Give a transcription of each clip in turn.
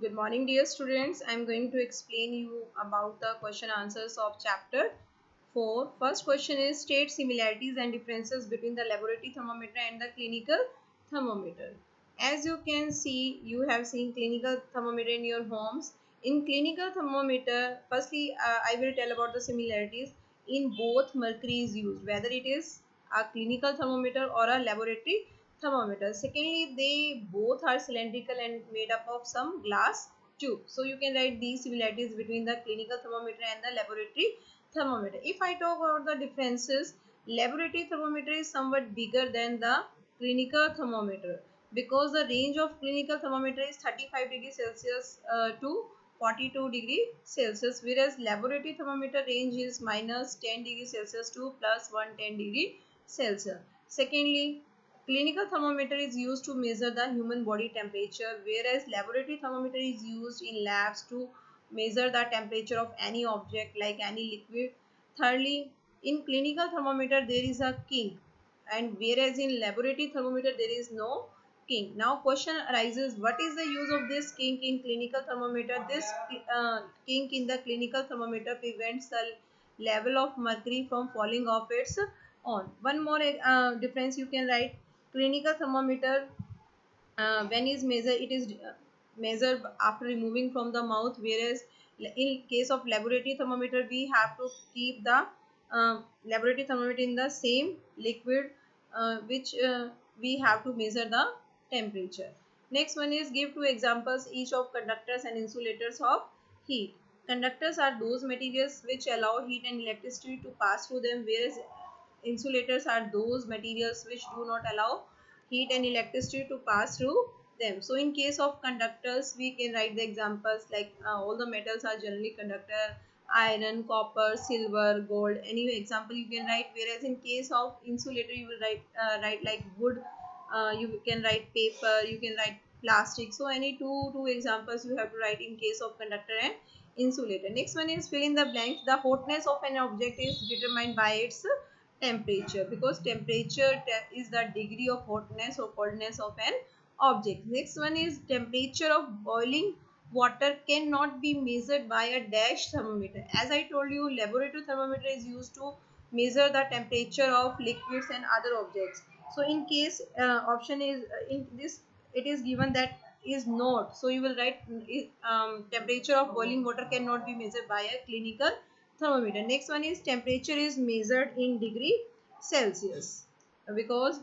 Good morning, dear students. I am going to explain you about the question answers of chapter 4. First question is state similarities and differences between the laboratory thermometer and the clinical thermometer. As you can see, you have seen clinical thermometer in your homes. In clinical thermometer, firstly, I will tell about the similarities. In both, mercury is used, whether it is a clinical thermometer or a laboratory thermometer. Secondly, they both are cylindrical and made up of some glass tube. So you can write these similarities between the clinical thermometer and the laboratory thermometer. If I talk about the differences, laboratory thermometer is somewhat bigger than the clinical thermometer because the range of clinical thermometer is 35 degrees Celsius to 42 degree Celsius, whereas laboratory thermometer range is minus 10 degrees Celsius to plus 110 degree Celsius. Secondly, clinical thermometer is used to measure the human body temperature, whereas laboratory thermometer is used in labs to measure the temperature of any object like any liquid. Thirdly, in clinical thermometer there is a kink, and whereas in laboratory thermometer there is no kink. Now question arises, what is the use of this kink in clinical thermometer? This kink in the clinical thermometer prevents the level of mercury from falling off its on. One more difference you can write. Clinical thermometer, when is measured, it is measured after removing from the mouth, whereas in case of laboratory thermometer we have to keep the laboratory thermometer in the same liquid which we have to measure the temperature. Next one is give two examples each of conductors and insulators of heat. Conductors are those materials which allow heat and electricity to pass through them, whereas insulators are those materials which do not allow heat and electricity to pass through them. So in case of conductors, we can write the examples like all the metals are generally conductor: iron, copper, silver, gold. Any example you can write. Whereas in case of insulator, you will write like wood. You can write paper. You can write plastic. So any two examples you have to write in case of conductor and insulator. Next one is fill in the blanks. The hotness of an object is determined by its temperature, because temperature is the degree of hotness or coldness of an object. Next one is temperature of boiling water cannot be measured by a dash thermometer. As I told you, laboratory thermometer is used to measure the temperature of liquids and other objects. So in case option is in this, it is given that is not, so you will write temperature of boiling water cannot be measured by a clinical thermometer. Next one is temperature is measured in degree Celsius, because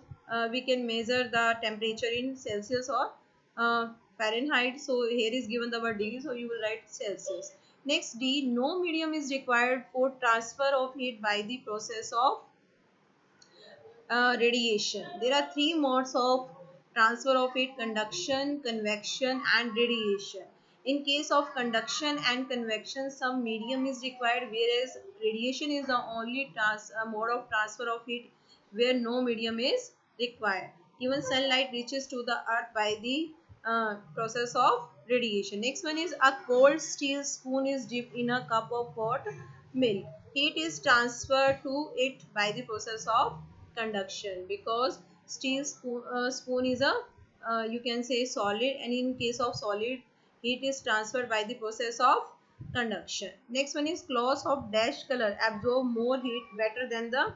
we can measure the temperature in Celsius or Fahrenheit. So here is given the word degree, so you will write Celsius. Next D, no medium is required for transfer of heat by the process of radiation. There are three modes of transfer of heat: conduction, convection and radiation. In case of conduction and convection, some medium is required, whereas radiation is the only mode of transfer of heat where no medium is required. Even sunlight reaches to the earth by the process of radiation. Next one is a cold steel spoon is dipped in a cup of hot milk. Heat is transferred to it by the process of conduction, because steel spoon is a you can say solid, and in case of solid, heat is transferred by the process of conduction. Next one is cloths of dash color absorb more heat better than the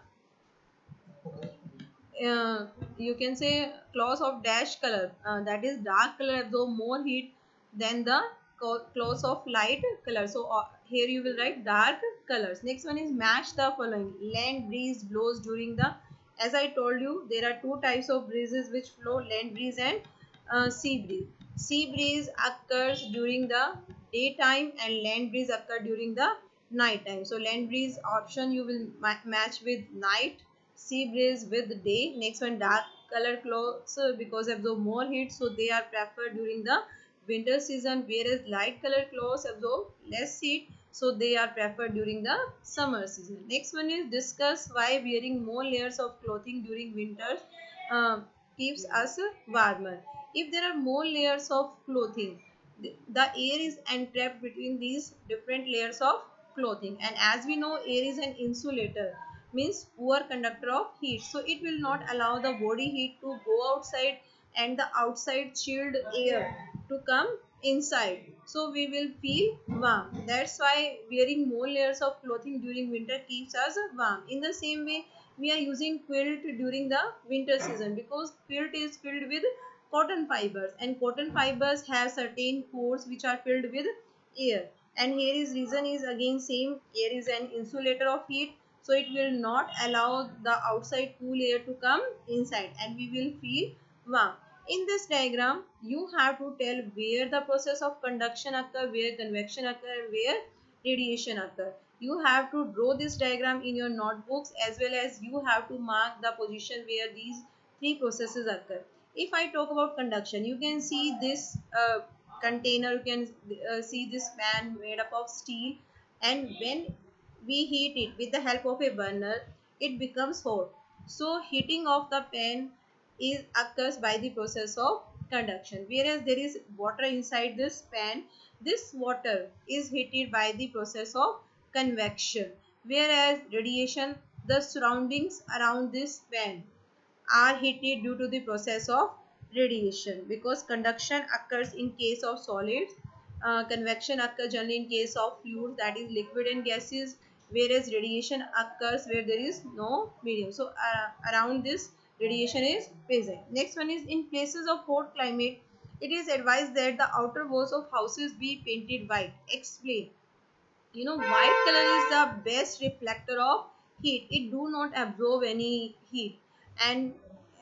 you can say cloths of dash color, that is dark color, absorb more heat than the cloths of light color. So here you will write dark colors. Next one is match the following. Land breeze blows during the, as I told you, there are two types of breezes which flow: land breeze and sea breeze. Sea breeze occurs during the daytime and land breeze occur during the night time. So land breeze option you will match with night, sea breeze with day. Next one, dark color clothes because absorb more heat, so they are preferred during the winter season, whereas light color clothes absorb less heat, so they are preferred during the summer season. Next one is discuss why wearing more layers of clothing during winter uh, keeps us warmer. If there are more layers of clothing, the air is entrapped between these different layers of clothing, and as we know, air is an insulator, means poor conductor of heat, so it will not allow the body heat to go outside and the outside chilled air to come inside, so we will feel warm. That's why wearing more layers of clothing during winter keeps us warm. In the same way, we are using quilt during the winter season because quilt is filled with cotton fibers, and cotton fibers have certain pores which are filled with air. And here is reason is again same, air is an insulator of heat, so it will not allow the outside cool air to come inside, and we will feel warm. In this diagram, you have to tell where the process of conduction occur, where convection occur, where radiation occur. You have to draw this diagram in your notebooks, as well as you have to mark the position where these three processes occur. If I talk about conduction, you can see this container, you can see this pan made up of steel, and when we heat it with the help of a burner, it becomes hot. So heating of the pan is occurs by the process of conduction. Whereas there is water inside this pan, this water is heated by the process of convection. Whereas radiation, the surroundings around this pan are heated due to the process of radiation, because conduction occurs in case of solids, convection occurs generally in case of fluids, that is liquid and gases, whereas radiation occurs where there is no medium. So around this radiation is present. Next one is, in places of hot climate, it is advised that the outer walls of houses be painted white. Explain. White color is the best reflector of heat. It do not absorb any heat, and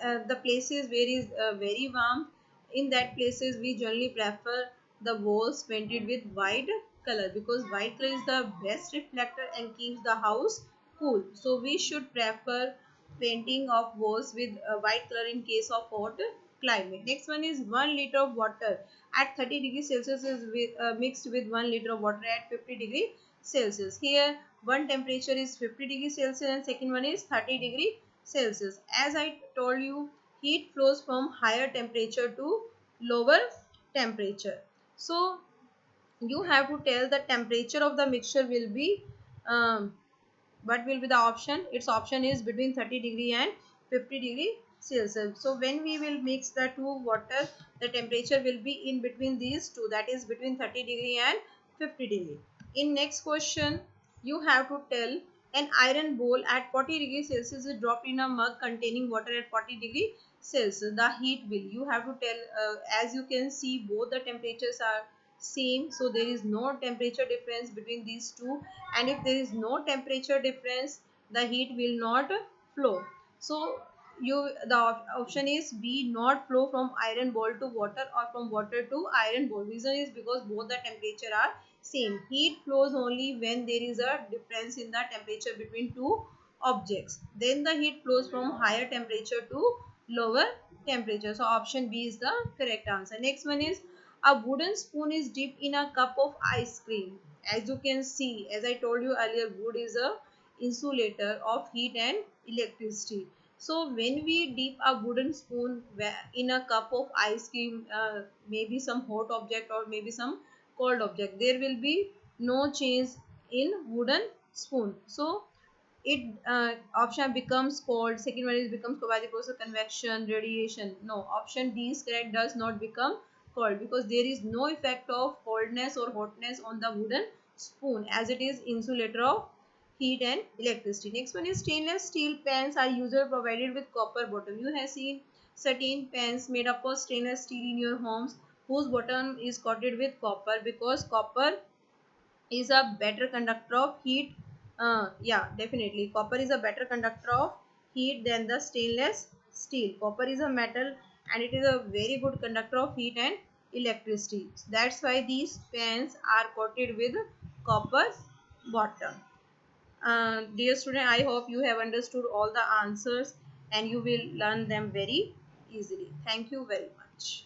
the places where is very warm, in that places we generally prefer the walls painted with white color, because white color is the best reflector and keeps the house cool. So we should prefer painting of walls with white color in case of hot climate. Next one is, 1 liter of water at 30 degrees Celsius is mixed with 1 liter of water at 50 degree Celsius. Here one temperature is 50 degrees Celsius and second one is 30 degree Celsius. As I told you, heat flows from higher temperature to lower temperature. So you have to tell the temperature of the mixture will be, what will be the option? Its option is between 30 degree and 50 degree Celsius. So when we will mix the two water, the temperature will be in between these two, that is between 30 degree and 50 degree. In next question, you have to tell, an iron bowl at 40 degrees Celsius is dropped in a mug containing water at 40 degree Celsius. The heat will, you have to tell, as you can see both the temperatures are same, so there is no temperature difference between these two, and if there is no temperature difference, the heat will not flow. So the option is B, not flow from iron bowl to water or from water to iron bowl. Reason is because both the temperature are same. Heat flows only when there is a difference in the temperature between two objects. Then the heat flows from higher temperature to lower temperature. So option B is the correct answer. Next one is, a wooden spoon is dipped in a cup of ice cream. As you can see, as I told you earlier, wood is a insulator of heat and electricity. So when we dip a wooden spoon in a cup of ice cream, maybe some hot object or maybe some cold object, there will be no change in wooden spoon. So it option becomes cold. Second one is becomes cold by the process of convection, radiation. No, option D is correct, does not become cold, because there is no effect of coldness or hotness on the wooden spoon, as it is insulator of heat and electricity. Next one is, stainless steel pans are usually provided with copper bottom. You have seen certain pans made up of stainless steel in your homes whose bottom is coated with copper, because copper is a better conductor of heat. Yeah, definitely copper is a better conductor of heat than the stainless steel. Copper is a metal and it is a very good conductor of heat and electricity. That's why these pans are coated with copper bottom. Dear student, I hope you have understood all the answers and you will learn them very easily. Thank you very much.